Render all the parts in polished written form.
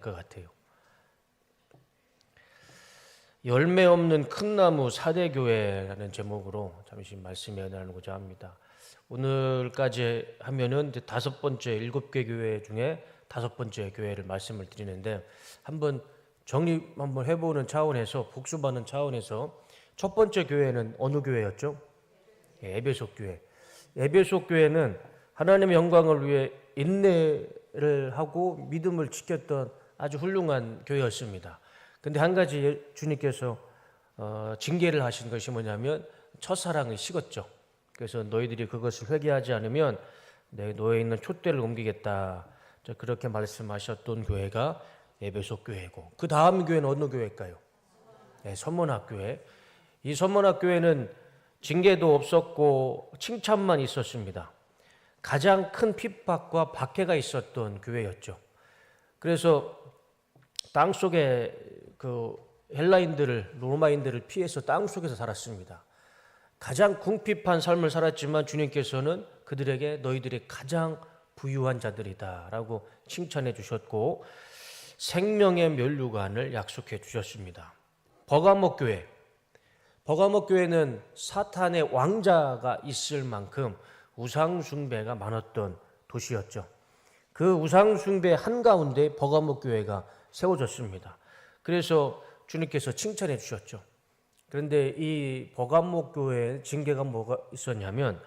것 같아요. 열매 없는 큰 나무 4대 교회라는 제목으로 잠시 말씀에 나누고자 합니다. 오늘까지 하면은 이제 5번째 7개 교회 중에 5번째 교회를 말씀을 드리는데 한번 정리 한번 해보는 차원에서 복습하는 차원에서 첫 번째 교회는 어느 교회였죠? 에베소 교회. 에베소 교회는 하나님의 영광을 위해 인내를 하고 믿음을 지켰던 아주 훌륭한 교회였습니다. 근데 한 가지 주님께서 징계를 하신 것이 뭐냐면 첫사랑을 식었죠. 그래서 너희들이 그것을 회개하지 않으면 내 너에 있는 촛대를 옮기겠다. 그렇게 말씀하셨던 교회가 에베소 교회고, 그 다음 교회는 어느 교회일까요? 네, 선문학교회. 이 선문학교회는 징계도 없었고 칭찬만 있었습니다. 가장 큰 핍박과 박해가 있었던 교회였죠. 그래서 땅속에 그 헬라인들을, 로마인들을 피해서 땅속에서 살았습니다. 가장 궁핍한 삶을 살았지만 주님께서는 그들에게 너희들이 가장 부유한 자들이다 라고 칭찬해 주셨고 생명의 면류관을 약속해 주셨습니다. 버가모 교회. 버가모 교회는 사탄의 왕자가 있을 만큼 우상 숭배가 많았던 도시였죠. 그 우상 숭배 한가운데 버가모 교회가 세워졌습니다. 그래서 주님께서 칭찬해 주셨죠. 그런데 이 버가모 교회의 징계가 뭐가 있었냐면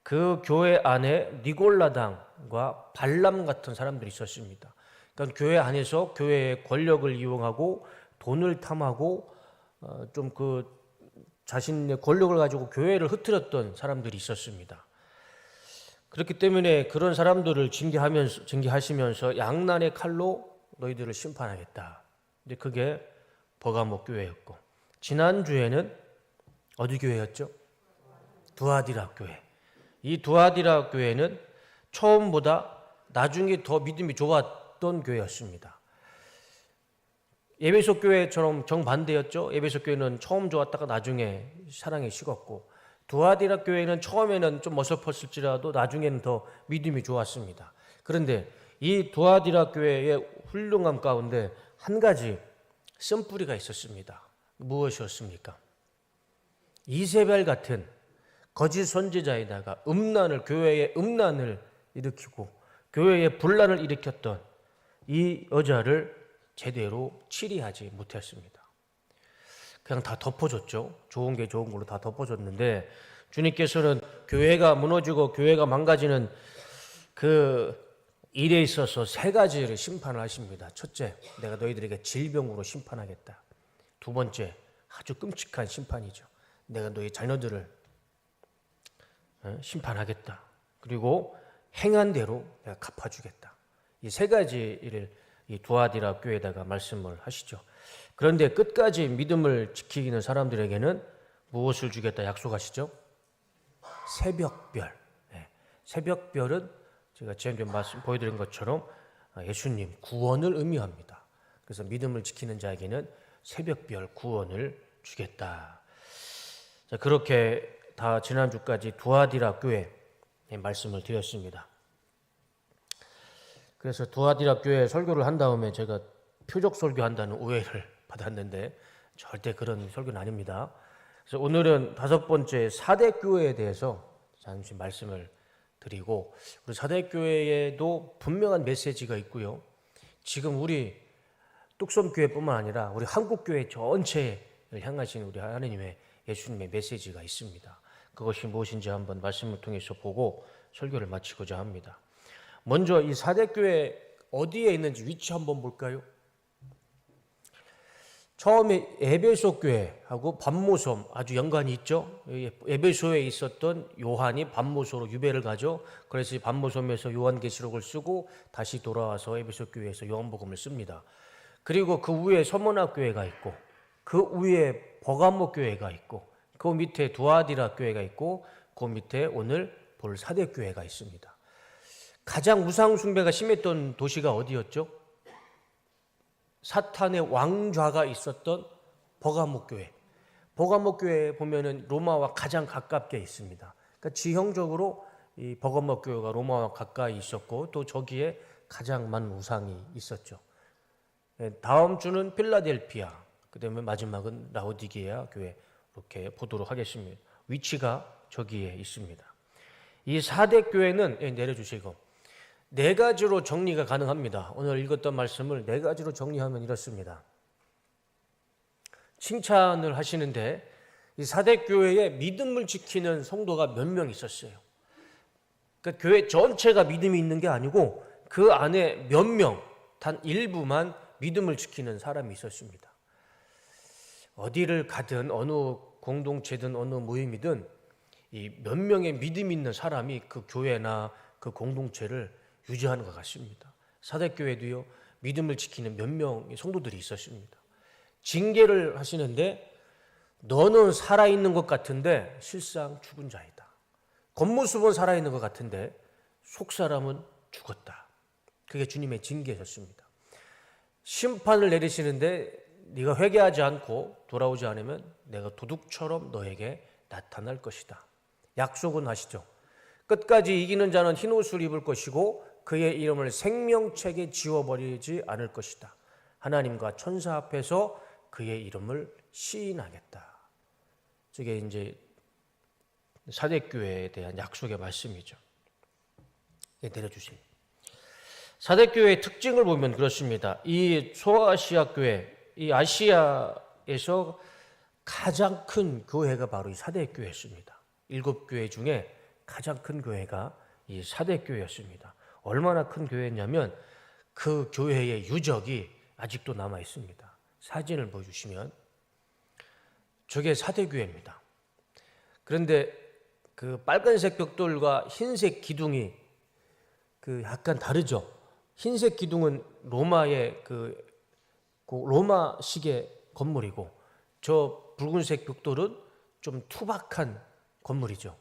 그 교회 안에 니골라당과 발람 같은 사람들이 있었습니다. 그러니까 교회 안에서 교회의 권력을 이용하고 돈을 탐하고 좀 그 자신의 권력을 가지고 교회를 흐트렸던 사람들이 있었습니다. 그렇기 때문에 그런 사람들을 징계하시면서 양난의 칼로 너희들을 심판하겠다. 근데 그게 버가모 교회였고, 지난주에는 어디 교회였죠? 두아디라 교회. 이 두아디라 교회는 처음보다 나중에 더 믿음이 좋았던 교회였습니다. 에베소 교회처럼 정반대였죠. 에베소 교회는 처음 좋았다가 나중에 사랑이 식었고, 두아디라 교회는 처음에는 좀 어설펐을지라도 나중에는 더 믿음이 좋았습니다. 그런데 이 두아디라 교회의 훌륭함 가운데 한 가지 쓴뿌리가 있었습니다. 무엇이었습니까? 이세벨 같은 거짓 선지자에다가 교회의 음란을 일으키고 교회의 분란을 일으켰던 이 여자를 제대로 치리하지 못했습니다. 그냥 다 덮어줬죠. 좋은 게 좋은 걸로 다 덮어줬는데 주님께서는 교회가 무너지고 교회가 망가지는 그 일에 있어서 3가지를 심판을 하십니다. 첫째, 내가 너희들에게 질병으로 심판하겠다. 두 번째, 아주 끔찍한 심판이죠. 내가 너희 자녀들을 심판하겠다. 그리고 행한 대로 내가 갚아주겠다. 이 3가지를 이 두아디라 교회에다가 말씀을 하시죠. 그런데 끝까지 믿음을 지키는 사람들에게는 무엇을 주겠다 약속하시죠? 새벽별. 새벽별은 제가 지난주에 보여드린 것처럼 예수님 구원을 의미합니다. 그래서 믿음을 지키는 자에게는 새벽별 구원을 주겠다. 자, 그렇게 다 지난주까지 두아디라 교회에 말씀을 드렸습니다. 그래서 두아디라 교회 설교를 한 다음에 제가 표적 설교한다는 오해를 받았는데 절대 그런 설교는 아닙니다. 그래서 오늘은 5번째 4대 교회에 대해서 잠시 말씀을 드리고, 우리 4대 교회에도 분명한 메시지가 있고요. 지금 우리 뚝섬교회뿐만 아니라 우리 한국교회 전체를 향하신 우리 하나님의 예수님의 메시지가 있습니다. 그것이 무엇인지 한번 말씀을 통해서 보고 설교를 마치고자 합니다. 먼저 이 4대 교회 어디에 있는지 위치 한번 볼까요? 처음에 에베소 교회하고 반모섬 아주 연관이 있죠. 에베소에 있었던 요한이 반모소로 유배를 가죠. 그래서 반모섬에서 요한계시록을 쓰고 다시 돌아와서 에베소 교회에서 요한복음을 씁니다. 그리고 그 위에 서문학 교회가 있고, 그 위에 버가모 교회가 있고, 그 밑에 두아디라 교회가 있고, 그 밑에 오늘 볼 4대 교회가 있습니다. 가장 우상 숭배가 심했던 도시가 어디였죠? 사탄의 왕좌가 있었던 버가모 교회. 버가모 교회에 보면은 로마와 가장 가깝게 있습니다. 그러니까 지형적으로 이 버가모 교회가 로마와 가까이 있었고 또 저기에 가장 많은 우상이 있었죠. 다음 주는 필라델피아, 그다음에 마지막은 라오디게아 교회 이렇게 보도록 하겠습니다. 위치가 저기에 있습니다. 이 4대 교회는 내려주시고 네 가지로 정리가 가능합니다. 오늘 읽었던 말씀을 네 가지로 정리하면 이렇습니다. 칭찬을 하시는데 이 4대 교회에 믿음을 지키는 성도가 몇 명 있었어요. 그러니까 교회 전체가 믿음이 있는 게 아니고 그 안에 몇 명, 단 일부만 믿음을 지키는 사람이 있었습니다. 어디를 가든 어느 공동체든 어느 모임이든 이 몇 명의 믿음 있는 사람이 그 교회나 그 공동체를 유지하는 것 같습니다. 4대 교회도요, 믿음을 지키는 몇 명의 성도들이 있었습니다. 징계를 하시는데 너는 살아있는 것 같은데 실상 죽은 자이다. 겉모습은 살아있는 것 같은데 속사람은 죽었다. 그게 주님의 징계였습니다. 심판을 내리시는데 네가 회개하지 않고 돌아오지 않으면 내가 도둑처럼 너에게 나타날 것이다. 약속은 하시죠. 끝까지 이기는 자는 흰 옷을 입을 것이고 그의 이름을 생명책에 지워버리지 않을 것이다. 하나님과 천사 앞에서 그의 이름을 시인하겠다. 저게 이제 4대 교회에 대한 약속의 말씀이죠. 내려주세요. 4대 교회의 특징을 보면 그렇습니다. 이 소아시아 교회, 이 아시아에서 가장 큰 교회가 바로 이 4대 교회였습니다. 7교회 중에 가장 큰 교회가 이 4대 교회였습니다. 얼마나 큰 교회였냐면 그 교회의 유적이 아직도 남아 있습니다. 사진을 보여주시면 저게 4대 교회입니다. 그런데 그 빨간색 벽돌과 흰색 기둥이 그 약간 다르죠. 흰색 기둥은 로마의 그 로마식의 건물이고 저 붉은색 벽돌은 좀 투박한 건물이죠.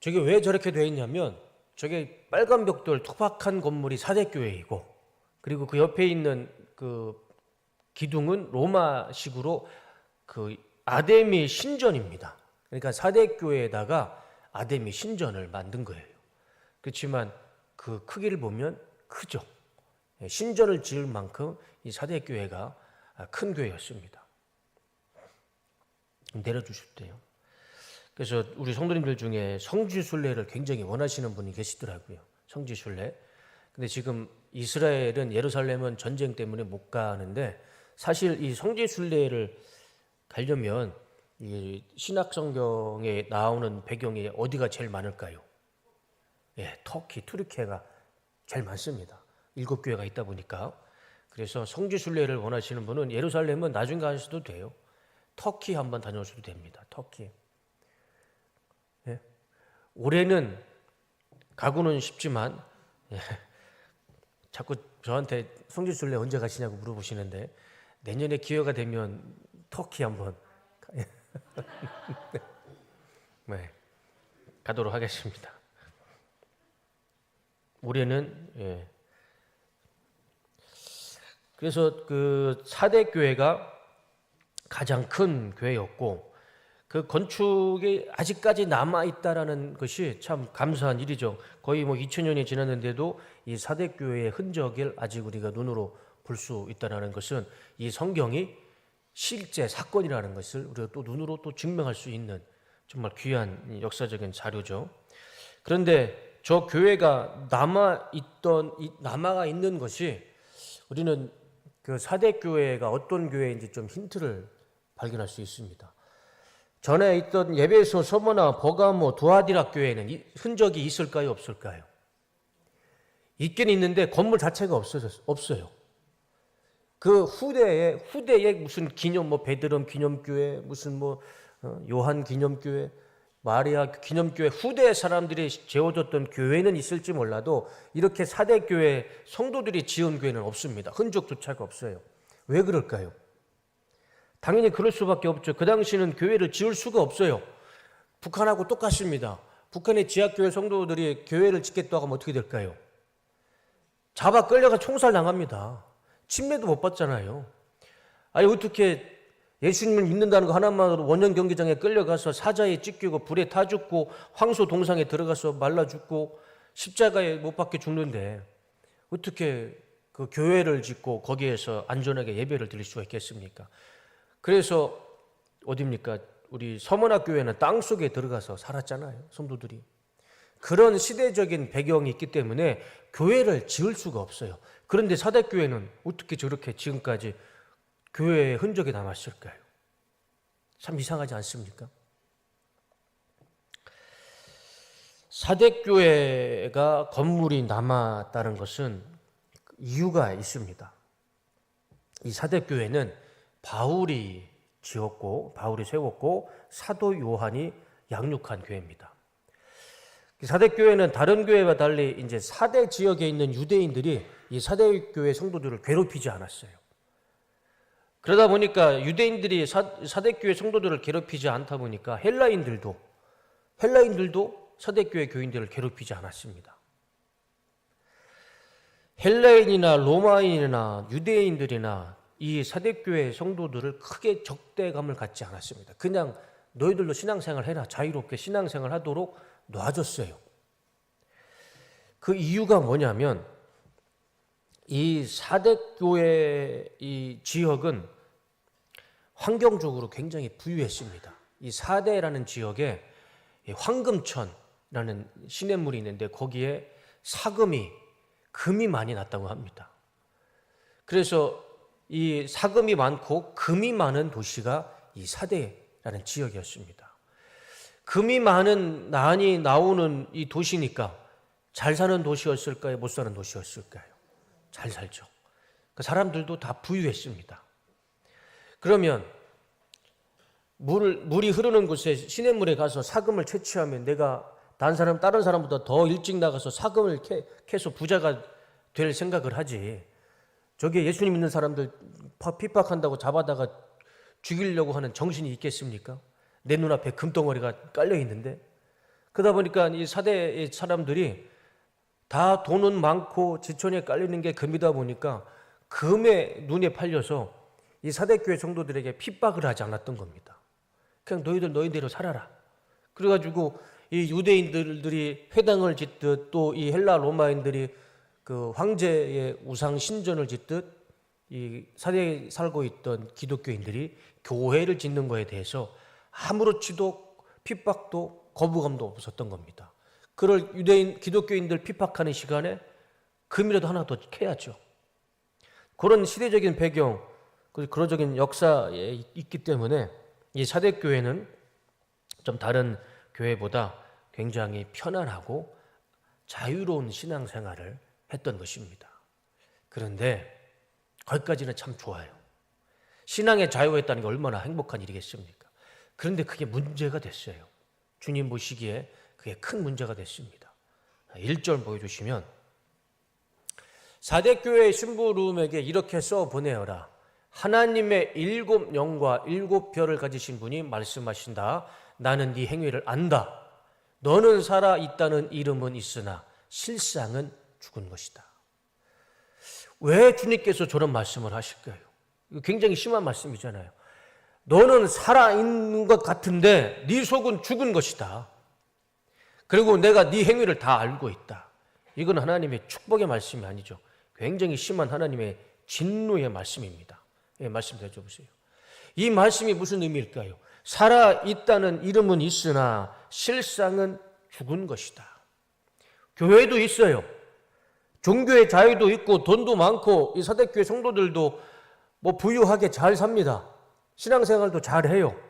저게 왜 저렇게 되어 있냐면 저게 빨간 벽돌 투박한 건물이 4대 교회이고 그리고 그 옆에 있는 그 기둥은 로마식으로 그 아데미 신전입니다. 그러니까 4대 교회에다가 아데미 신전을 만든 거예요. 그렇지만 그 크기를 보면 크죠. 신전을 지을 만큼 이 4대 교회가 큰 교회였습니다. 내려주실 때요. 그래서 우리 성도님들 중에 성지순례를 굉장히 원하시는 분이 계시더라고요. 성지순례. 근데 지금 이스라엘은 예루살렘은 전쟁 때문에 못 가는데 사실 이 성지순례를 가려면 이 신약 성경에 나오는 배경이 어디가 제일 많을까요? 터키, 투르키가 제일 많습니다. 7교회가 있다 보니까. 그래서 성지순례를 원하시는 분은 예루살렘은 나중에 가셔도 돼요. 터키 한번 다녀오셔도 됩니다. 터키. 올해는 가고는 싶지만 자꾸 저한테 성지순례 언제 가시냐고 물어보시는데 내년에 기회가 되면 터키 한번 가도록 하겠습니다. 올해는 그래서 그 4대 교회가 가장 큰 교회였고 그 건축이 아직까지 남아있다라는 것이 참 감사한 일이죠. 거의 2000년이 지났는데도 이 4대 교회의 흔적을 아직 우리가 눈으로 볼 수 있다는 것은 이 성경이 실제 사건이라는 것을 우리가 또 눈으로 또 증명할 수 있는 정말 귀한 역사적인 자료죠. 그런데 저 교회가 남아가 있는 것이 우리는 그 4대 교회가 어떤 교회인지 좀 힌트를 발견할 수 있습니다. 전에 있던 에베소, 서머나, 버가모, 두아디라 교회는 흔적이 있을까요? 없을까요? 있긴 있는데 건물 자체가 없어요. 그 후대에 무슨 기념, 베드름 기념교회, 무슨 요한 기념교회, 마리아 기념교회, 후대 사람들이 재워졌던 교회는 있을지 몰라도 이렇게 4대 교회 성도들이 지은 교회는 없습니다. 흔적조차가 없어요. 왜 그럴까요? 당연히 그럴 수밖에 없죠. 그 당시는 교회를 지을 수가 없어요. 북한하고 똑같습니다. 북한의 지하교회 성도들이 교회를 짓겠다고 하면 어떻게 될까요? 잡아 끌려가 총살 당합니다. 침례도 못 받잖아요. 아니 어떻게 예수님을 믿는다는 거 하나만으로 원형 경기장에 끌려가서 사자에 찢기고 불에 타 죽고 황소 동상에 들어가서 말라 죽고 십자가에 못 박혀 죽는데 어떻게 그 교회를 짓고 거기에서 안전하게 예배를 드릴 수가 있겠습니까? 그래서 어디입니까? 우리 서문학 교회는 땅 속에 들어가서 살았잖아요, 성도들이. 그런 시대적인 배경이 있기 때문에 교회를 지을 수가 없어요. 그런데 사대교회는 어떻게 저렇게 지금까지 교회의 흔적이 남았을까요? 참 이상하지 않습니까? 사대교회가 건물이 남았다는 것은 이유가 있습니다. 이 사대교회는 바울이 지었고 바울이 세웠고 사도 요한이 양육한 교회입니다. 사대교회는 다른 교회와 달리 이제 사대 지역에 있는 유대인들이 이 사대교회 성도들을 괴롭히지 않았어요. 그러다 보니까 유대인들이 사대교회 성도들을 괴롭히지 않다 보니까 헬라인들도 사대교회 교인들을 괴롭히지 않았습니다. 헬라인이나 로마인이나 유대인들이나 이 사대교회 성도들을 크게 적대감을 갖지 않았습니다. 그냥 너희들도 신앙생활 해라, 자유롭게 신앙생활 하도록 놔줬어요. 그 이유가 뭐냐면 이 사대교회 이 지역은 환경적으로 굉장히 부유했습니다. 이 사대라는 지역에 황금천이라는 시냇물이 있는데 거기에 금이 많이 났다고 합니다. 그래서 이 사금이 많고 금이 많은 도시가 이 사대라는 지역이었습니다. 금이 많이 나오는 이 도시니까 잘 사는 도시였을까요? 못 사는 도시였을까요? 잘 살죠. 그 사람들도 다 부유했습니다. 그러면 물이 흐르는 곳에 시냇물에 가서 사금을 채취하면 내가 다른 사람보다 더 일찍 나가서 사금을 캐서 부자가 될 생각을 하지. 저게 예수님 믿는 사람들 핍박한다고 잡아다가 죽이려고 하는 정신이 있겠습니까? 내 눈앞에 금덩어리가 깔려 있는데. 그러다 보니까 이 사대의 사람들이 다 돈은 많고 지천에 깔리는 게 금이다 보니까 금에 눈에 팔려서 이 사대교회 성도들에게 핍박을 하지 않았던 겁니다. 그냥 너희대로 살아라. 그래가지고 이 유대인들이 회당을 짓듯 또 이 헬라 로마인들이 그 황제의 우상 신전을 짓듯 이 사대에 살고 있던 기독교인들이 교회를 짓는 것에 대해서 아무렇지도 핍박도 거부감도 없었던 겁니다. 그걸 기독교인들 핍박하는 시간에 금이라도 하나 더 캐야죠. 그런 시대적인 배경, 그런 역사에 있기 때문에 이 사대교회는 좀 다른 교회보다 굉장히 편안하고 자유로운 신앙생활을 했던 것입니다. 그런데 거기까지는 참 좋아요. 신앙의 자유가 있다는 게 얼마나 행복한 일이겠습니까? 그런데 그게 문제가 됐어요. 주님 보시기에 그게 큰 문제가 됐습니다. 1절 보여주시면 사대교회 신부름에게 이렇게 써보내어라. 하나님의 7 영과 7 별을 가지신 분이 말씀하신다. 나는 네 행위를 안다. 너는 살아있다는 이름은 있으나 실상은 죽은 것이다. 왜 주님께서 저런 말씀을 하실까요? 이거 굉장히 심한 말씀이잖아요. 너는 살아있는 것 같은데 네 속은 죽은 것이다. 그리고 내가 네 행위를 다 알고 있다. 이건 하나님의 축복의 말씀이 아니죠. 굉장히 심한 하나님의 진노의 말씀입니다. 예, 말씀 드려보세요. 이 말씀이 무슨 의미일까요? 살아있다는 이름은 있으나 실상은 죽은 것이다. 교회도 있어요. 종교의 자유도 있고 돈도 많고 이 사대교회 성도들도 부유하게 잘 삽니다. 신앙생활도 잘해요.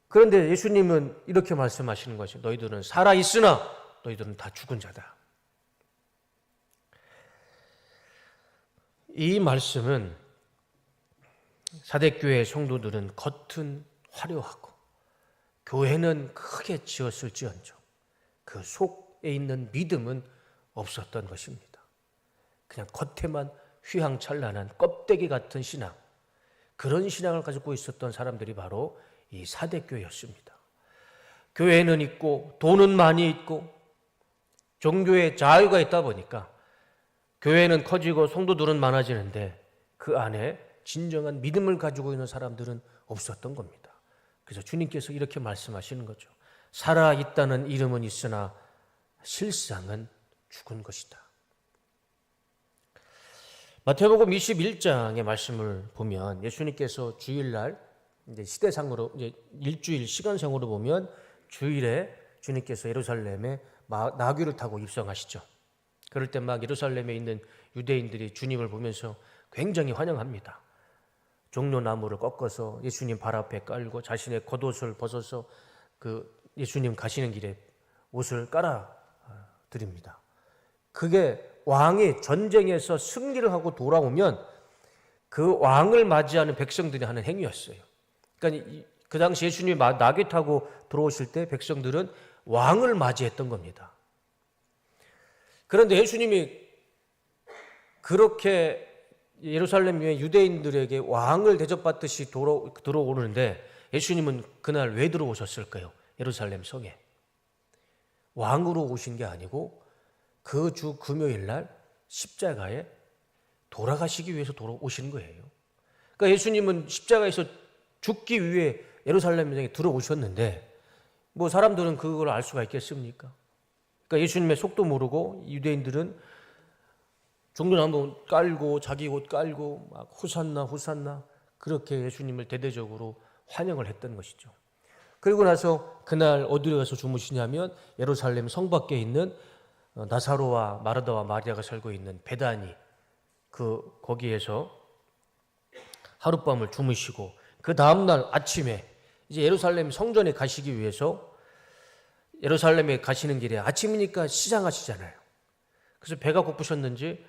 그런데 예수님은 이렇게 말씀하시는 것이 너희들은 살아있으나 너희들은 다 죽은 자다. 이 말씀은 사대교회 성도들은 겉은 화려하고 교회는 크게 지었을지언정 그 속에 있는 믿음은 없었던 것입니다. 그냥 겉에만 휘황찬란한 껍데기 같은 신앙, 그런 신앙을 가지고 있었던 사람들이 바로 이 사대교회였습니다. 교회는 있고 돈은 많이 있고 종교의 자유가 있다 보니까 교회는 커지고 성도들은 많아지는데 그 안에 진정한 믿음을 가지고 있는 사람들은 없었던 겁니다. 그래서 주님께서 이렇게 말씀하시는 거죠. 살아있다는 이름은 있으나 실상은 죽은 것이다. 마태복음 21장의 말씀을 보면 예수님께서 주일날 이제 시대상으로 이제 일주일 시간상으로 보면 주일에 주님께서 예루살렘에 나귀를 타고 입성하시죠. 그럴 때 막 예루살렘에 있는 유대인들이 주님을 보면서 굉장히 환영합니다. 종려나무를 꺾어서 예수님 발 앞에 깔고 자신의 겉옷을 벗어서 그 예수님 가시는 길에 옷을 깔아 드립니다. 그게 왕이 전쟁에서 승리를 하고 돌아오면 그 왕을 맞이하는 백성들이 하는 행위였어요. 그러니까 그 당시 예수님이 나귀 타고 들어오실 때 백성들은 왕을 맞이했던 겁니다. 그런데 예수님이 그렇게 예루살렘의 유대인들에게 왕을 대접받듯이 들어오는데 예수님은 그날 왜 들어오셨을까요? 예루살렘 성에. 왕으로 오신 게 아니고 그 주 금요일 날 십자가에 돌아가시기 위해서 오신 거예요. 그러니까 예수님은 십자가에서 죽기 위해 예루살렘에 들어오셨는데 뭐 사람들은 그걸 알 수가 있겠습니까? 그러니까 예수님의 속도 모르고 유대인들은 종려나무 깔고 자기 옷 깔고 막 호산나 호산나 그렇게 예수님을 대대적으로 환영을 했던 것이죠. 그리고 나서 그날 어디로 가서 주무시냐면 예루살렘 성 밖에 있는 나사로와 마르다와 마리아가 살고 있는 베다니 거기에서 하룻밤을 주무시고 그 다음날 아침에 이제 예루살렘 성전에 가시기 위해서 예루살렘에 가시는 길에 아침이니까 시장하시잖아요. 그래서 배가 고프셨는지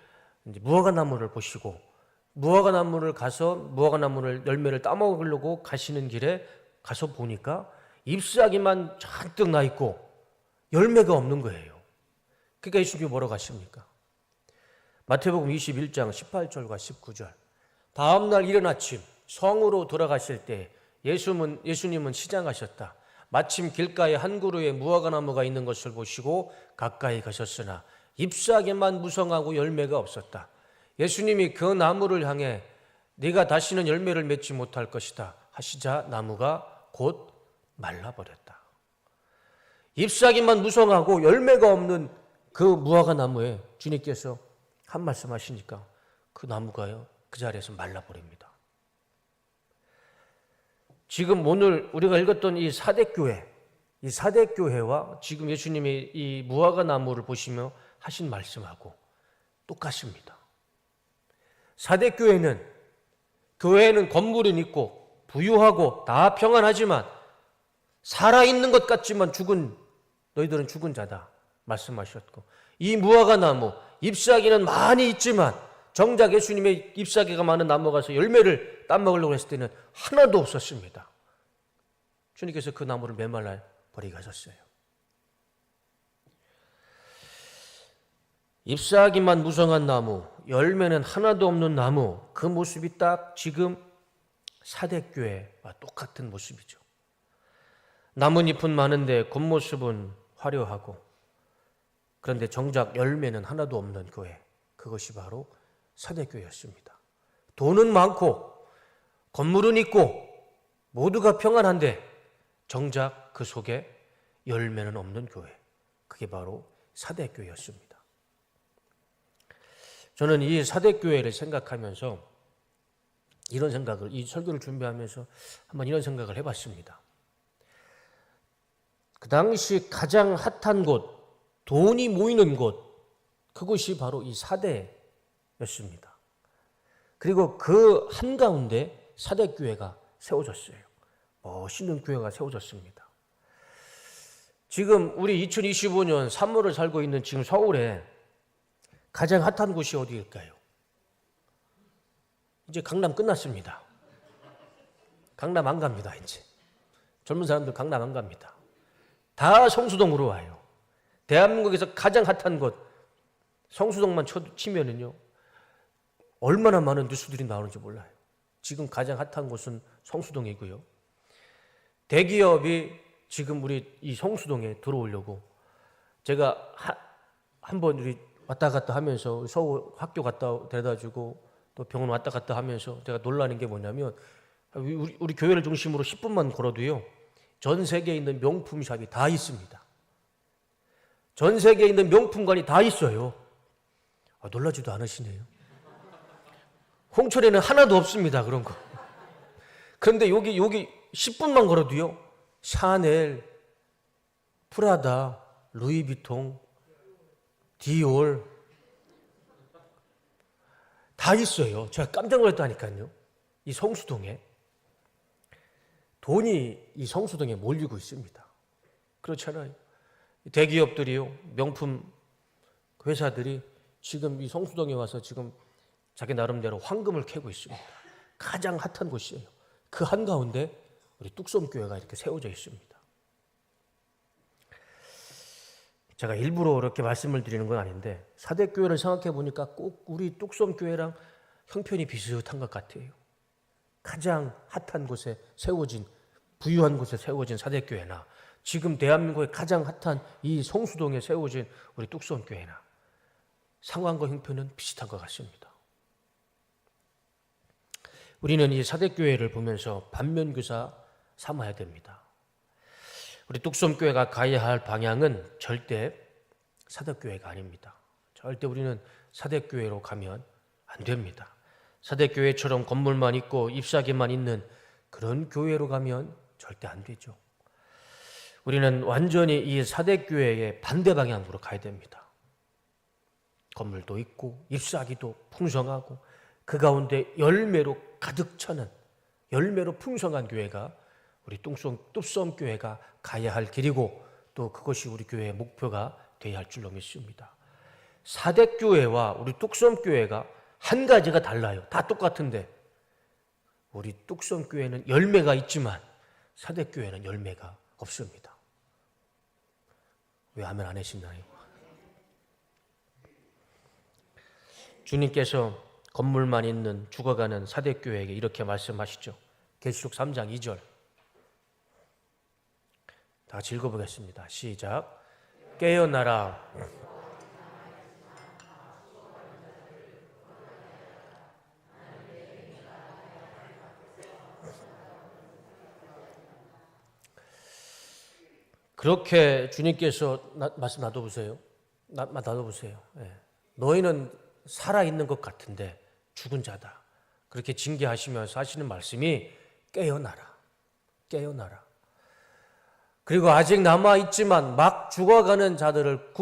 이제 무화과나무를 보시고 무화과나무를 가서 무화과나무를 열매를 따먹으려고 가시는 길에 가서 보니까 잎사귀만 잔뜩 나 있고 열매가 없는 거예요. 그러니까 예수님이 뭐라고 하십니까? 마태복음 21장 18절과 19절. 다음날 이른 아침 성으로 돌아가실 때 예수님은 시장하셨다. 마침 길가에 한 그루의 무화과나무가 있는 것을 보시고 가까이 가셨으나 잎사귀만 무성하고 열매가 없었다. 예수님이 그 나무를 향해 네가 다시는 열매를 맺지 못할 것이다 하시자 나무가 곧 말라버렸다. 잎사귀만 무성하고 열매가 없는 그 무화과나무에 주님께서 한 말씀 하시니까 그 나무가요 그 자리에서 말라버립니다. 지금 오늘 우리가 읽었던 이 사대교회와 지금 예수님이 이 무화과나무를 보시며 하신 말씀하고 똑같습니다. 사대교회는 교회에는 건물은 있고 부유하고 다 평안하지만 살아있는 것 같지만 너희들은 죽은 자다 말씀하셨고, 이 무화과나무 잎사귀는 많이 있지만 정작 예수님의 잎사귀가 많은 나무 가서 열매를 따먹으려고 했을 때는 하나도 없었습니다. 주님께서 그 나무를 메말라 버리게 하셨어요. 잎사귀만 무성한 나무, 열매는 하나도 없는 나무, 그 모습이 딱 지금 사대교회와 똑같은 모습이죠. 나뭇잎은 많은데 겉모습은 화려하고 그런데 정작 열매는 하나도 없는 교회, 그것이 바로 사대교회였습니다. 돈은 많고 건물은 있고 모두가 평안한데 정작 그 속에 열매는 없는 교회, 그게 바로 사대교회였습니다. 저는 이 사대교회를 생각하면서 이 설교를 준비하면서 한번 이런 생각을 해봤습니다. 그 당시 가장 핫한 곳, 돈이 모이는 곳, 그곳이 바로 이 사대였습니다. 그리고 그 한가운데 사대교회가 세워졌어요. 멋있는 교회가 세워졌습니다. 지금 우리 2025년 3월을 살고 있는 지금 서울에 가장 핫한 곳이 어디일까요? 이제 강남 끝났습니다. 강남 안 갑니다, 이제. 젊은 사람들 강남 안 갑니다. 다 성수동으로 와요. 대한민국에서 가장 핫한 곳, 성수동만 치면은요, 얼마나 많은 뉴스들이 나오는지 몰라요. 지금 가장 핫한 곳은 성수동이고요. 대기업이 지금 우리 이 성수동에 들어오려고 제가 한번 우리 왔다 갔다 하면서 서울 학교 갔다 데려다 주고 또 병원 왔다 갔다 하면서 제가 놀라는 게 뭐냐면 우리 교회를 중심으로 10분만 걸어도요 전 세계에 있는 명품 샵이 다 있습니다. 전 세계에 있는 명품관이 다 있어요. 놀라지도 않으시네요. 홍천에는 하나도 없습니다. 그런 거. 그런데 여기 10분만 걸어도요. 샤넬, 프라다, 루이비통, 디올 다 있어요. 제가 깜짝 놀랐다니까요. 이 성수동에 돈이 이 성수동에 몰리고 있습니다. 그렇잖아요. 대기업들이요, 명품 회사들이 지금 이 성수동에 와서 지금 자기 나름대로 황금을 캐고 있습니다. 가장 핫한 곳이에요. 그 한가운데 우리 뚝섬교회가 이렇게 세워져 있습니다. 제가 일부러 이렇게 말씀을 드리는 건 아닌데 사대교회를 생각해 보니까 꼭 우리 뚝섬교회랑 형편이 비슷한 것 같아요. 가장 핫한 곳에 세워진, 부유한 곳에 세워진 사대교회나 지금 대한민국의 가장 핫한 이 성수동에 세워진 우리 뚝섬교회나 상황과 형편은 비슷한 것 같습니다. 우리는 이 사대교회를 보면서 반면교사 삼아야 됩니다. 우리 뚝섬교회가 가야 할 방향은 절대 사대교회가 아닙니다. 절대 우리는 사대교회로 가면 안 됩니다. 사대교회처럼 건물만 있고 잎사귀만 있는 그런 교회로 가면 절대 안 되죠. 우리는 완전히 이 사대교회의 반대 방향으로 가야 됩니다. 건물도 있고 잎사귀도 풍성하고 그 가운데 열매로 가득 차는 열매로 풍성한 교회가 우리 뚝섬교회가 가야 할 길이고 또 그것이 우리 교회의 목표가 되어야 할 줄로 믿습니다. 사대교회와 우리 뚝섬교회가 한 가지가 달라요. 다 똑같은데 우리 뚝섬교회는 열매가 있지만 사대교회는 열매가 없습니다. 왜 아멘 안 하시나요? 주님께서 건물만 있는 죽어가는 사대교회에게 이렇게 말씀하시죠. 계시록 3장 2절 다 같이 읽어보겠습니다. 시작. 깨어나라. 그렇게 주님께서 말씀 놔둬보세요. 놔둬보세요. 예. 너희는 살아있는 것 같은데 죽은 자다. 그렇게 징계하시면서 하시는 말씀이 깨어나라. 깨어나라. 그리고 아직 남아있지만 막 죽어가는 자들을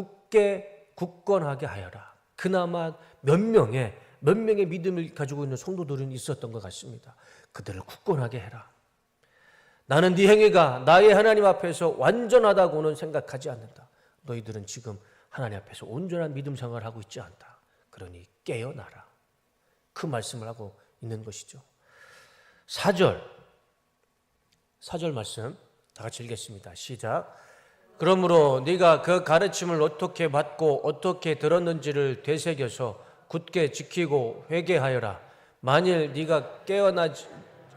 굳건하게 하여라. 그나마 몇 명의 믿음을 가지고 있는 성도들은 있었던 것 같습니다. 그들을 굳건하게 해라. 나는 네 행위가 나의 하나님 앞에서 완전하다고는 생각하지 않는다. 너희들은 지금 하나님 앞에서 온전한 믿음 생활을 하고 있지 않다. 그러니 깨어나라. 그 말씀을 하고 있는 것이죠. 4절 말씀 다 같이 읽겠습니다. 시작. 그러므로 네가 그 가르침을 어떻게 받고 어떻게 들었는지를 되새겨서 굳게 지키고 회개하여라. 만일 네가 깨어나지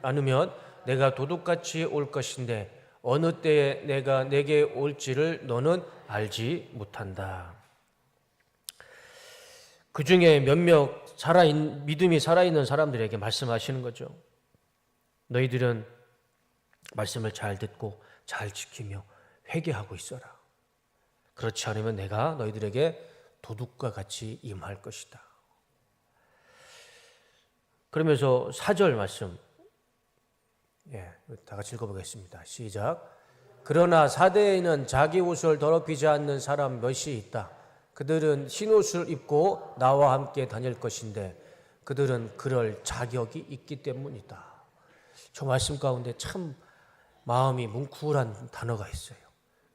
않으면 내가 도둑같이 올 것인데 어느 때에 내가 내게 올지를 너는 알지 못한다. 그 중에 몇몇 믿음이 살아있는 사람들에게 말씀하시는 거죠. 너희들은 말씀을 잘 듣고 잘 지키며 회개하고 있어라. 그렇지 않으면 내가 너희들에게 도둑과 같이 임할 것이다. 그러면서 4절 말씀 다 같이 읽어보겠습니다. 시작. 그러나 사대에는 자기 옷을 더럽히지 않는 사람 몇이 있다. 그들은 흰옷을 입고 나와 함께 다닐 것인데 그들은 그럴 자격이 있기 때문이다. 저 말씀 가운데 참 마음이 뭉클한 단어가 있어요.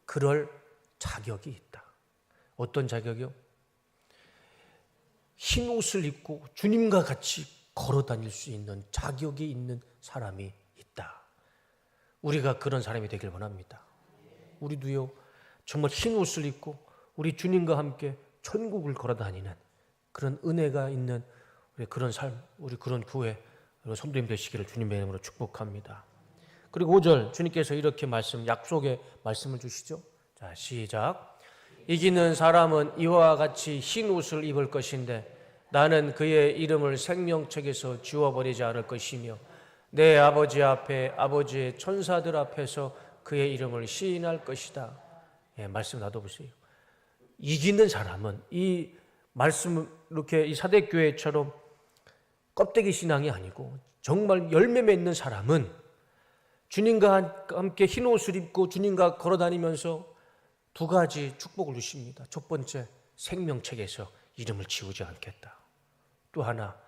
그럴 자격이 있다. 어떤 자격이요? 흰옷을 입고 주님과 같이 걸어 다닐 수 있는 자격이 있는 사람이 있다. 우리가 그런 사람이 되길 원합니다. 우리도요, 정말 흰옷을 입고 우리 주님과 함께 천국을 걸어 다니는 그런 은혜가 있는 우리 그런 삶, 우리 그런 교회, 성도님 되시기를 주님의 이름으로 축복합니다. 그리고 5절 주님께서 이렇게 약속의 말씀을 주시죠. 자, 시작. 이기는 사람은 이와 같이 흰 옷을 입을 것인데 나는 그의 이름을 생명책에서 지워버리지 않을 것이며 내 아버지 앞에 아버지의 천사들 앞에서 그의 이름을 시인할 것이다. 말씀 놔둬보세요. 이기는 사람은 이 말씀 이렇게 이 사대교회처럼 껍데기 신앙이 아니고 정말 열매 맺는 사람은 주님과 함께 흰 옷을 입고 주님과 걸어다니면서 두 가지 축복을 주십니다. 첫 번째, 생명책에서 이름을 지우지 않겠다. 또 하나,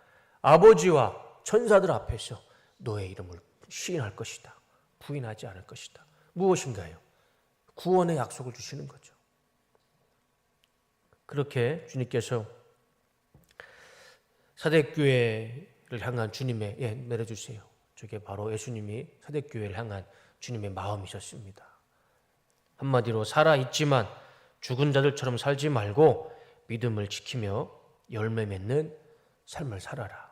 아버지와 천사들 앞에서 너의 이름을 시인할 것이다. 부인하지 않을 것이다. 무엇인가요? 구원의 약속을 주시는 거죠. 그렇게 주님께서 사대교회를 향한 주님의 내려주세요. 저게 바로 예수님이 사대교회를 향한 주님의 마음이셨습니다. 한마디로 살아있지만 죽은 자들처럼 살지 말고 믿음을 지키며 열매 맺는 삶을 살아라.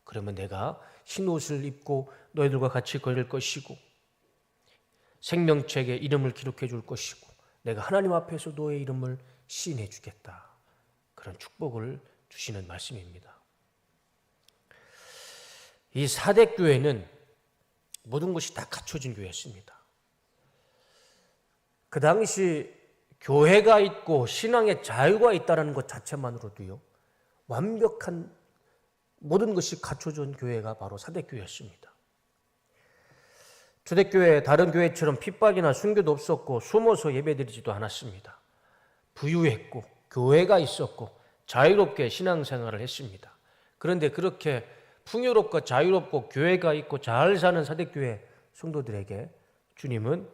그러면 내가 흰 옷을 입고 너희들과 같이 걸을 것이고 생명책에 이름을 기록해 줄 것이고 내가 하나님 앞에서 너의 이름을 시인해 주겠다. 그런 축복을 주시는 말씀입니다. 이 사대교회는 모든 것이 다 갖춰진 교회였습니다. 그 당시 교회가 있고 신앙의 자유가 있다는 것 자체만으로도요, 완벽한 모든 것이 갖춰진 교회가 바로 사대교회였습니다. 초대교회 다른 교회처럼 핍박이나 순교도 없었고 숨어서 예배드리지도 않았습니다. 부유했고 교회가 있었고 자유롭게 신앙생활을 했습니다. 그런데 그렇게 풍요롭고 자유롭고 교회가 있고 잘 사는 사대교회 성도들에게 주님은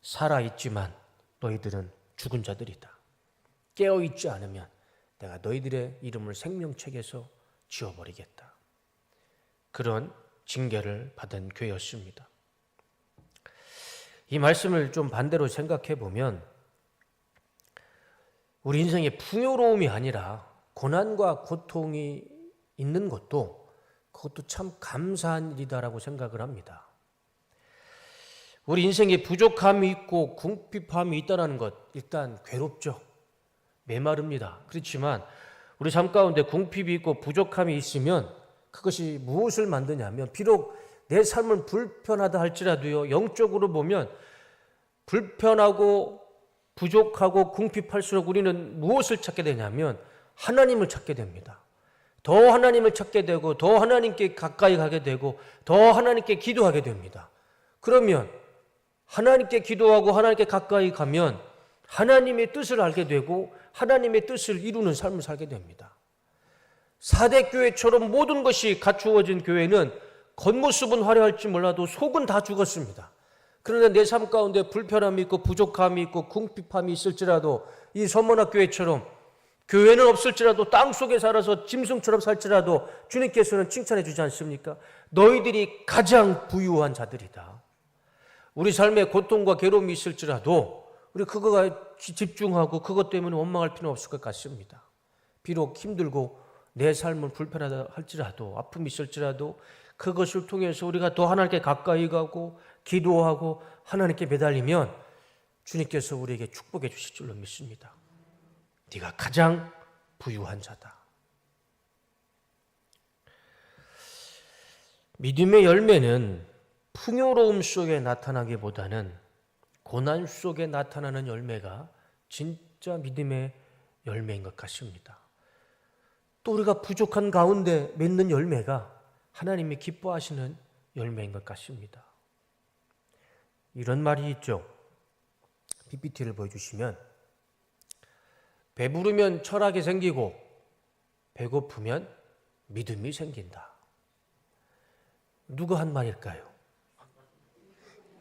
살아있지만 너희들은 죽은 자들이다. 깨어있지 않으면 내가 너희들의 이름을 생명책에서 지워버리겠다. 그런 징계를 받은 교회였습니다. 이 말씀을 좀 반대로 생각해 보면 우리 인생의 풍요로움이 아니라 고난과 고통이 있는 것도 그것도 참 감사한 일이다라고 생각을 합니다. 우리 인생에 부족함이 있고 궁핍함이 있다는 것 일단 괴롭죠. 메마릅니다. 그렇지만 우리 삶 가운데 궁핍이 있고 부족함이 있으면 그것이 무엇을 만드냐면 비록 내 삶은 불편하다 할지라도요, 영적으로 보면 불편하고 부족하고 궁핍할수록 우리는 무엇을 찾게 되냐면 하나님을 찾게 됩니다. 더 하나님을 찾게 되고 더 하나님께 가까이 가게 되고 더 하나님께 기도하게 됩니다. 그러면 하나님께 기도하고 하나님께 가까이 가면 하나님의 뜻을 알게 되고 하나님의 뜻을 이루는 삶을 살게 됩니다. 사대교회처럼 모든 것이 갖추어진 교회는 겉모습은 화려할지 몰라도 속은 다 죽었습니다. 그러나 내 삶 가운데 불편함이 있고 부족함이 있고 궁핍함이 있을지라도 이 서문학교회처럼 교회는 없을지라도 땅속에 살아서 짐승처럼 살지라도 주님께서는 칭찬해 주지 않습니까? 너희들이 가장 부유한 자들이다. 우리 삶에 고통과 괴로움이 있을지라도 우리 그거에 집중하고 그것 때문에 원망할 필요는 없을 것 같습니다. 비록 힘들고 내 삶은 불편하다 할지라도 아픔이 있을지라도 그것을 통해서 우리가 더 하나님께 가까이 가고 기도하고 하나님께 매달리면 주님께서 우리에게 축복해 주실 줄로 믿습니다. 네가 가장 부유한 자다. 믿음의 열매는 풍요로움 속에 나타나기보다는 고난 속에 나타나는 열매가 진짜 믿음의 열매인 것 같습니다. 또 우리가 부족한 가운데 맺는 열매가 하나님이 기뻐하시는 열매인 것 같습니다. 이런 말이 있죠. PPT를 보여주시면 배부르면 철학이 생기고 배고프면 믿음이 생긴다. 누가 한 말일까요?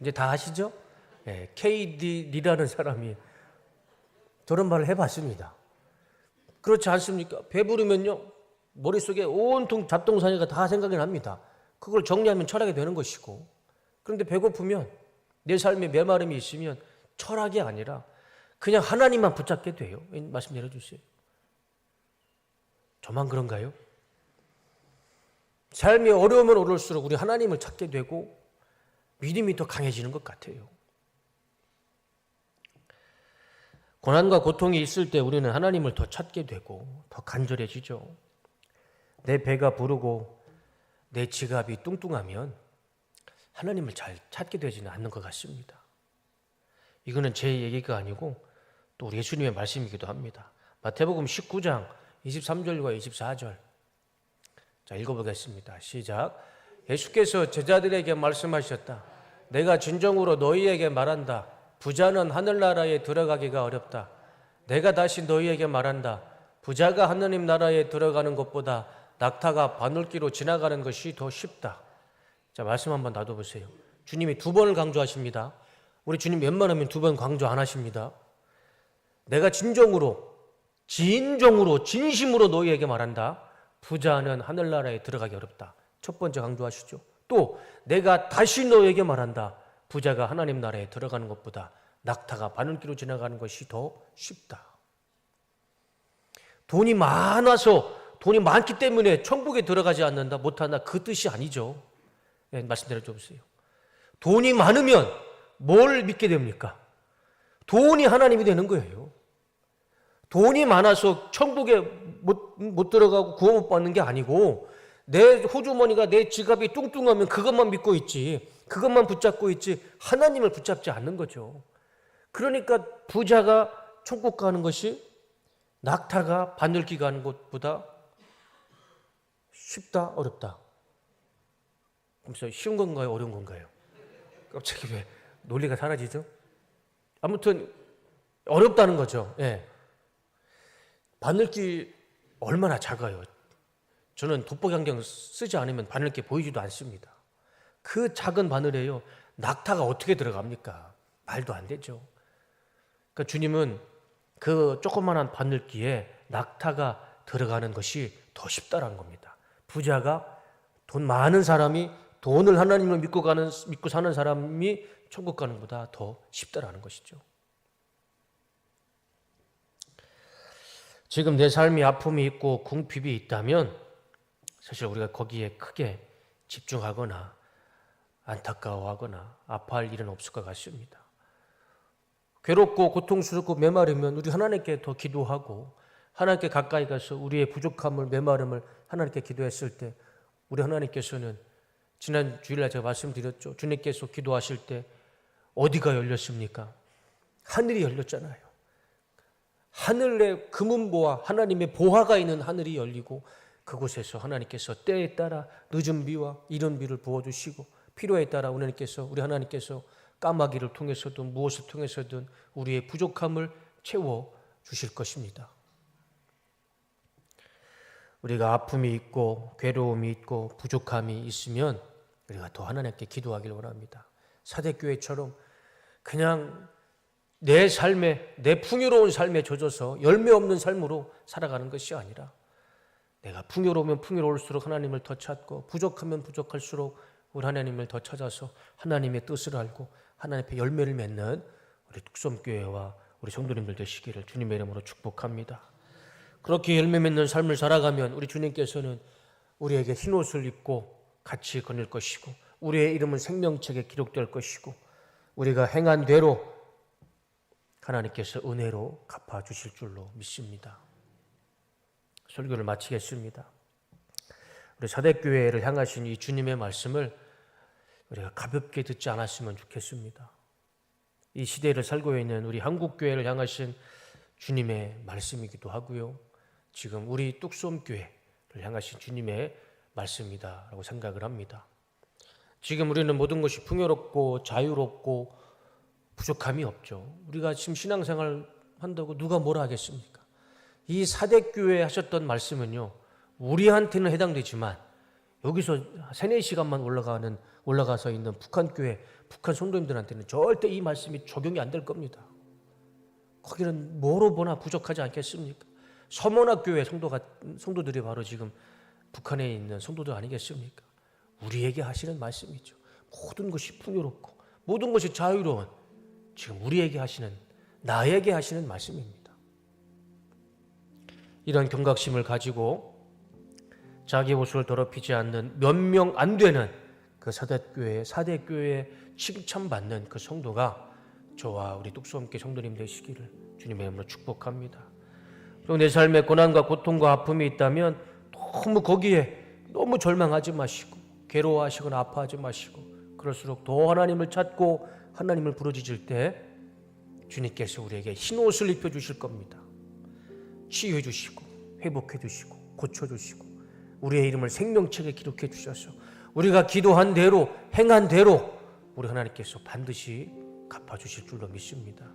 이제 다 아시죠? 네, KD라는 사람이 저런 말을 해봤습니다. 그렇지 않습니까? 배부르면요 머릿속에 온통 잡동사니가 다 생각이 납니다. 그걸 정리하면 철학이 되는 것이고, 그런데 배고프면 내 삶에 메마름이 있으면 철학이 아니라 그냥 하나님만 붙잡게 돼요. 말씀 내려주세요. 저만 그런가요? 삶이 어려우면 어려울수록 우리 하나님을 찾게 되고 믿음이 더 강해지는 것 같아요. 고난과 고통이 있을 때 우리는 하나님을 더 찾게 되고 더 간절해지죠. 내 배가 부르고 내 지갑이 뚱뚱하면 하나님을 잘 찾게 되지는 않는 것 같습니다. 이거는 제 얘기가 아니고 또 우리 예수님의 말씀이기도 합니다. 마태복음 19장 23절과 24절. 자, 읽어보겠습니다. 시작. 예수께서 제자들에게 말씀하셨다. 내가 진정으로 너희에게 말한다. 부자는 하늘나라에 들어가기가 어렵다. 내가 다시 너희에게 말한다. 부자가 하느님 나라에 들어가는 것보다 낙타가 바늘기로 지나가는 것이 더 쉽다. 자, 말씀 한번 놔둬보세요. 주님이 2번을 강조하십니다. 우리 주님 웬만하면 2번 강조 안 하십니다. 내가 진심으로 너희에게 말한다. 부자는 하늘나라에 들어가기 어렵다. 첫 번째 강조하시죠. 또 내가 다시 너희에게 말한다. 부자가 하나님 나라에 들어가는 것보다 낙타가 바늘기로 지나가는 것이 더 쉽다. 돈이 많기 때문에 천국에 들어가지 않는다, 못한다, 그 뜻이 아니죠. 네, 말씀드려 보세요. 돈이 많으면 뭘 믿게 됩니까? 돈이 하나님이 되는 거예요. 돈이 많아서 천국에 못 들어가고 구원 못 받는 게 아니고, 내 호주머니가, 내 지갑이 뚱뚱하면 그것만 믿고 있지, 그것만 붙잡고 있지 하나님을 붙잡지 않는 거죠. 그러니까 부자가 천국 가는 것이 낙타가 바늘기 가는 것보다 쉽다, 어렵다? 그래서 쉬운 건가요, 어려운 건가요? 갑자기 왜 논리가 사라지죠? 아무튼 어렵다는 거죠. 예. 바늘기 얼마나 작아요. 저는 돋보기 안경 쓰지 않으면 바늘기 보이지도 않습니다. 그 작은 바늘에요, 낙타가 어떻게 들어갑니까? 말도 안 되죠. 그러니까 주님은 그 조그만한 바늘기에 낙타가 들어가는 것이 더 쉽다라는 겁니다. 부자가, 돈 많은 사람이, 돈을 하나님을 믿고 사는 사람이 천국 가는 것보다 더 쉽다라는 것이죠. 지금 내 삶이 아픔이 있고 궁핍이 있다면 사실 우리가 거기에 크게 집중하거나 안타까워하거나 아파할 일은 없을 것 같습니다. 괴롭고 고통스럽고 메마르면 우리 하나님께 더 기도하고 하나님께 가까이 가서 우리의 부족함을, 메마름을 하나님께 기도했을 때 우리 하나님께서는, 지난 주일날 제가 말씀드렸죠. 주님께서 기도하실 때 어디가 열렸습니까? 하늘이 열렸잖아요. 하늘에 금은보화, 하나님의 보화가 있는 하늘이 열리고 그곳에서 하나님께서 때에 따라 늦은 비와 이른 비를 부어주시고 필요에 따라 우리 하나님께서 까마귀를 통해서든 무엇을 통해서든 우리의 부족함을 채워주실 것입니다. 우리가 아픔이 있고 괴로움이 있고 부족함이 있으면 우리가 더 하나님께 기도하길 원합니다. 사대교회처럼 그냥 내 삶에, 내 풍요로운 삶에 젖어서 열매 없는 삶으로 살아가는 것이 아니라 내가 풍요로우면 풍요로울수록 하나님을 더 찾고 부족하면 부족할수록 우리 하나님을 더 찾아서 하나님의 뜻을 알고 하나님 앞에 열매를 맺는 우리 뚝섬교회와 우리 성도님들 되시기를 주님의 이름으로 축복합니다. 그렇게 열매 맺는 삶을 살아가면 우리 주님께서는 우리에게 흰옷을 입고 같이 거닐 것이고 우리의 이름은 생명책에 기록될 것이고 우리가 행한 대로 하나님께서 은혜로 갚아주실 줄로 믿습니다. 설교를 마치겠습니다. 우리 사대교회를 향하신 이 주님의 말씀을 우리가 가볍게 듣지 않았으면 좋겠습니다. 이 시대를 살고 있는 우리 한국교회를 향하신 주님의 말씀이기도 하고요. 지금 우리 뚝섬교회를 향하신 주님의 말씀이다라고 생각을 합니다. 지금 우리는 모든 것이 풍요롭고 자유롭고 부족함이 없죠. 우리가 지금 신앙생활 한다고 누가 뭐라 하겠습니까? 이 사대교회 하셨던 말씀은요, 우리한테는 해당되지만 여기서 3-4시간만 올라가서 있는 북한교회, 북한 성도님들한테는 절대 이 말씀이 적용이 안 될 겁니다. 거기는 뭐로 보나 부족하지 않겠습니까? 서문화교회 성도들이 바로 지금 북한에 있는 성도들 아니겠습니까? 우리에게 하시는 말씀이죠. 모든 것이 풍요롭고 모든 것이 자유로운 지금 우리에게 하시는, 나에게 하시는 말씀입니다. 이런 경각심을 가지고 자기 옷을 더럽히지 않는 몇 명 안 되는 그 사대교회에 칭찬받는 그 성도가 저와 우리 뚝섬교회 성도님 되시기를 주님의 이름으로 축복합니다. 또 내 삶에 고난과 고통과 아픔이 있다면 거기에 너무 절망하지 마시고 괴로워하시거나 아파하지 마시고 그럴수록 더 하나님을 찾고 하나님을 부르짖을 때 주님께서 우리에게 흰 옷을 입혀주실 겁니다. 치유해 주시고 회복해 주시고 고쳐 주시고 우리의 이름을 생명책에 기록해 주셔서 우리가 기도한 대로 행한 대로 우리 하나님께서 반드시 갚아주실 줄로 믿습니다.